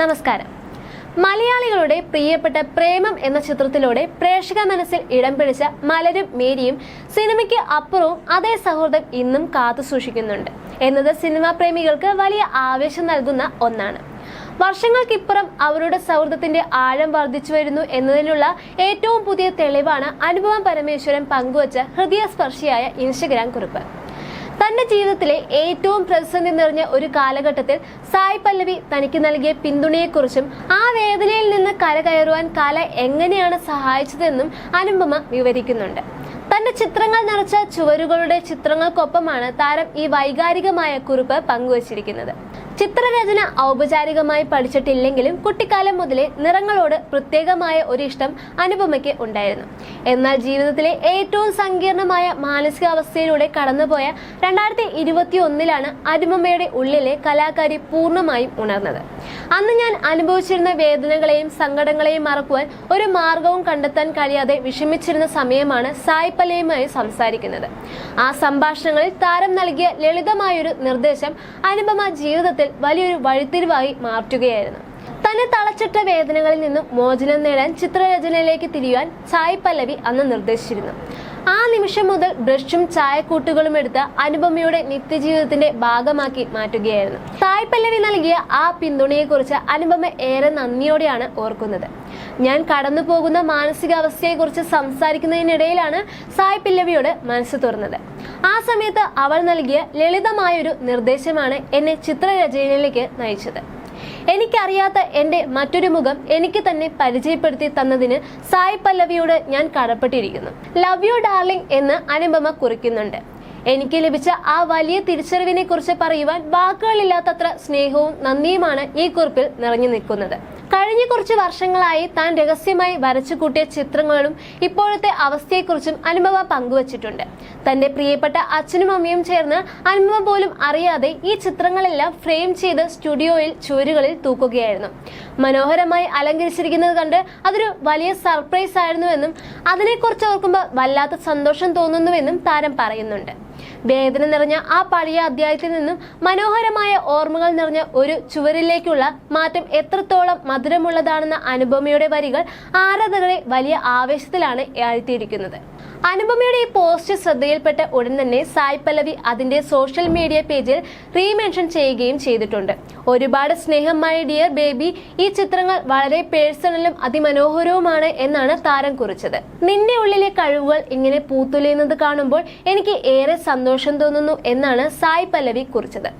നമസ്കാരം. മലയാളികളുടെ പ്രിയപ്പെട്ട പ്രേമം എന്ന ചിത്രത്തിലൂടെ പ്രേക്ഷക മനസ്സിൽ ഇടം പിടിച്ച മലരും മേരിയും സിനിമയ്ക്ക് അപ്പുറവും അതേ സൗഹൃദം ഇന്നും കാത്തു സൂക്ഷിക്കുന്നുണ്ട് എന്നത് സിനിമാ പ്രേമികൾക്ക് വലിയ ആവേശം നൽകുന്ന ഒന്നാണ്. വർഷങ്ങൾക്കിപ്പുറം അവരുടെ സൗഹൃദത്തിന്റെ ആഴം വർദ്ധിച്ചു വരുന്നു എന്നതിനുള്ള ഏറ്റവും പുതിയ തെളിവാണ് അനുപമ പരമേശ്വരൻ പങ്കുവച്ച ഹൃദയസ്പർശിയായ ഇൻസ്റ്റഗ്രാം കുറിപ്പ്. തന്റെ ജീവിതത്തിലെ ഏറ്റവും പ്രതിസന്ധി നിറഞ്ഞ ഒരു കാലഘട്ടത്തിൽ സായ് പല്ലവി തനിക്ക് നൽകിയ പിന്തുണയെക്കുറിച്ചും ആ വേദനയിൽ നിന്ന് കരകയറുവാൻ കല എങ്ങനെയാണ് സഹായിച്ചതെന്നും അനുപമ വിവരിക്കുന്നുണ്ട്. തന്റെ ചിത്രങ്ങൾ നിറച്ച ചുവരുകളുടെ ചിത്രങ്ങൾക്കൊപ്പമാണ് താരം ഈ വൈകാരികമായ കുറിപ്പ് പങ്കുവച്ചിരിക്കുന്നത്. ചിത്രരചന ഔപചാരികമായി പഠിച്ചിട്ടില്ലെങ്കിലും കുട്ടിക്കാലം മുതലേ നിറങ്ങളോട് പ്രത്യേകമായ ഒരു ഇഷ്ടം അനുപമയ്ക്ക് ഉണ്ടായിരുന്നു. എന്നാൽ ജീവിതത്തിലെ ഏറ്റവും സങ്കീർണമായ മാനസികാവസ്ഥയിലൂടെ കടന്നുപോയ 2021 അനുപമയുടെ ഉള്ളിലെ കലാകാരി പൂർണ്ണമായും ഉണർന്നത്. അന്ന് ഞാൻ അനുഭവിച്ചിരുന്ന വേദനകളെയും സങ്കടങ്ങളെയും മറക്കുവാൻ ഒരു മാർഗവും കണ്ടെത്താൻ കഴിയാതെ വിഷമിച്ചിരുന്ന സമയമാണ് സായ് പല്ലവിയുമായി സംസാരിക്കുന്നത്. ആ സംഭാഷണങ്ങളിൽ താരം നൽകിയ ലളിതമായൊരു നിർദ്ദേശം അനുപമ ജീവിതത്തിൽ വലിയൊരു വഴിത്തിരിവായി മാറ്റുകയായിരുന്നു. തന്നെ തളച്ചിട്ട വേദനകളിൽ നിന്നും മോചനം നേടാൻ ചിത്രരചനയിലേക്ക് തിരിയുവാൻ സായ് പല്ലവി അന്ന് നിർദ്ദേശിച്ചിരുന്നു. ആ നിമിഷം മുതൽ ബ്രഷും ചായക്കൂട്ടുകളും എടുത്ത് അനുപമയുടെ നിത്യജീവിതത്തിന്റെ ഭാഗമാക്കി മാറ്റുകയായിരുന്നു. സായ് പല്ലവി നൽകിയ ആ പിന്തുണയെക്കുറിച്ച് അനുപമ ഏറെ നന്ദിയോടെയാണ് ഓർക്കുന്നത്. ഞാൻ കടന്നു പോകുന്ന മാനസികാവസ്ഥയെക്കുറിച്ച് സംസാരിക്കുന്നതിനിടയിലാണ് സായ് പല്ലവിയോട് മനസ്സ് തുറന്നത്. ആ സമയത്ത് അവൾ നൽകിയ ലളിതമായൊരു നിർദ്ദേശമാണ് എന്നെ ചിത്രരചനയിലേക്ക് നയിച്ചത്. എനിക്കറിയാത്ത എൻ്റെ മറ്റൊരു മുഖം എനിക്ക് തന്നെ പരിചയപ്പെടുത്തി തന്നതിന് സായ് പല്ലവിയോട് ഞാൻ കടപ്പെട്ടിരിക്കുന്നു. ലവ് യു ഡാർലിംഗ് എന്ന് അനുപമ കുറിക്കുന്നുണ്ട്. എനിക്ക് ലഭിച്ച ആ വലിയ തിരിച്ചറിവിനെ കുറിച്ച് പറയുവാൻ വാക്കുകളില്ലാത്തത്ര സ്നേഹവും നന്ദിയുമാണ് ഈ കുറിപ്പിൽ നിറഞ്ഞു നിൽക്കുന്നത്. കഴിഞ്ഞ കുറച്ച് വർഷങ്ങളായി താൻ രഹസ്യമായി വരച്ചു കൂട്ടിയ ചിത്രങ്ങളും ഇപ്പോഴത്തെ അവസ്ഥയെക്കുറിച്ചും അനുപമ പങ്കുവച്ചിട്ടുണ്ട്. തന്റെ പ്രിയപ്പെട്ട അച്ഛനും അമ്മയും ചേർന്ന് അനുപമ പോലും അറിയാതെ ഈ ചിത്രങ്ങളെല്ലാം ഫ്രെയിം ചെയ്ത് സ്റ്റുഡിയോയിൽ ചുവരുകളിൽ തൂക്കുകയായിരുന്നു. മനോഹരമായി അലങ്കരിച്ചിരിക്കുന്നത് കണ്ട് അതൊരു വലിയ സർപ്രൈസ് ആയിരുന്നുവെന്നും അതിനെക്കുറിച്ച് ഓർക്കുമ്പോൾ വല്ലാത്ത സന്തോഷം തോന്നുന്നുവെന്നും താരം പറയുന്നുണ്ട്. വേദന നിറഞ്ഞ ആ പഴയ അധ്യായത്തിൽ നിന്നും മനോഹരമായ ഓർമ്മകൾ നിറഞ്ഞ ഒരു ചുവരിലേക്കുള്ള മാറ്റം എത്രത്തോളം മധുരമുള്ളതാണെന്ന അനുപമയുടെ വരികൾ ആരാധകരെ വലിയ ആവേശത്തിലാണ് ആഴ്ത്തിയിരിക്കുന്നത്. അനുപമയുടെ ഈ പോസ്റ്റ് ശ്രദ്ധയിൽപ്പെട്ട ഉടൻ തന്നെ സായ് പല്ലവി അതിന്റെ സോഷ്യൽ മീഡിയ പേജിൽ റീമെൻഷൻ ചെയ്യുകയും ചെയ്തിട്ടുണ്ട്. ഒരുപാട് സ്നേഹം മൈ ഡിയർ ബേബി, ഈ ചിത്രങ്ങൾ വളരെ പേഴ്സണലും അതിമനോഹരവുമാണ് എന്നാണ് താരം കുറിച്ചത്. നിന്റെ ഉള്ളിലെ കഴിവുകൾ ഇങ്ങനെ പൂത്തുലയുന്നത് കാണുമ്പോൾ എനിക്ക് ഏറെ സന്തോഷം തോന്നുന്നു എന്നാണ് സായ് പല്ലവി കുറിച്ചത്.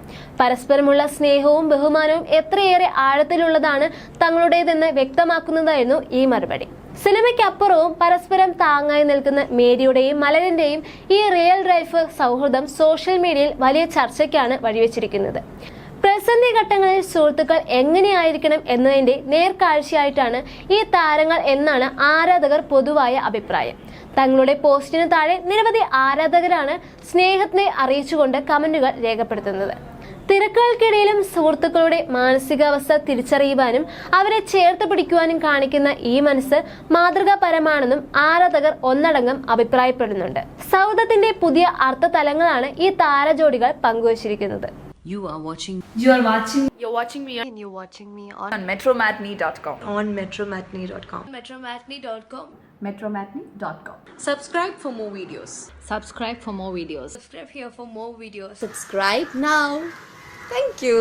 പരസ്പരമുള്ള സ്നേഹവും ബഹുമാനവും എത്രയേറെ ആഴത്തിലുള്ളതാണ് തങ്ങളുടേതെന്ന് വ്യക്തമാക്കുന്നതായിരുന്നു ഈ മറുപടി. സിനിമയ്ക്കപ്പുറവും പരസ്പരം താങ്ങായി നിൽക്കുന്ന മേരിയുടെയും മലരിന്റെയും ഈ റിയൽ ലൈഫ് സൗഹൃദം സോഷ്യൽ മീഡിയയിൽ വലിയ ചർച്ചയ്ക്കാണ് വഴിവെച്ചിരിക്കുന്നത്. പ്രതിസന്ധി ഘട്ടങ്ങളിൽ സുഹൃത്തുക്കൾ എങ്ങനെയായിരിക്കണം എന്നതിന്റെ നേർക്കാഴ്ചയായിട്ടാണ് ഈ താരങ്ങൾ എന്നാണ് ആരാധകർ പൊതുവായ അഭിപ്രായം. തങ്ങളുടെ പോസ്റ്റിന് താഴെ നിരവധി ആരാധകരാണ് സ്നേഹത്തെ അറിയിച്ചുകൊണ്ട് കമന്റുകൾ രേഖപ്പെടുത്തുന്നത്. തിരക്കുകൾക്കിടയിലും സുഹൃത്തുക്കളുടെ മാനസികാവസ്ഥ തിരിച്ചറിയുവാനും അവരെ ചേർത്ത് പിടിക്കുവാനും കാണിക്കുന്ന ഈ മനസ്സ് മാതൃകാപരമാണെന്നും ആരാധകർ ഒന്നടങ്കം അഭിപ്രായപ്പെടുന്നുണ്ട്. സൗഹൃദത്തിന്റെ പുതിയ അർത്ഥതലങ്ങളാണ് ഈ താരജോഡികൾ പങ്കുവച്ചിരിക്കുന്നത്. You're watching me on metromatney.com. metromatney.com. Subscribe for more videos. Subscribe here for more videos. Subscribe now. Thank you.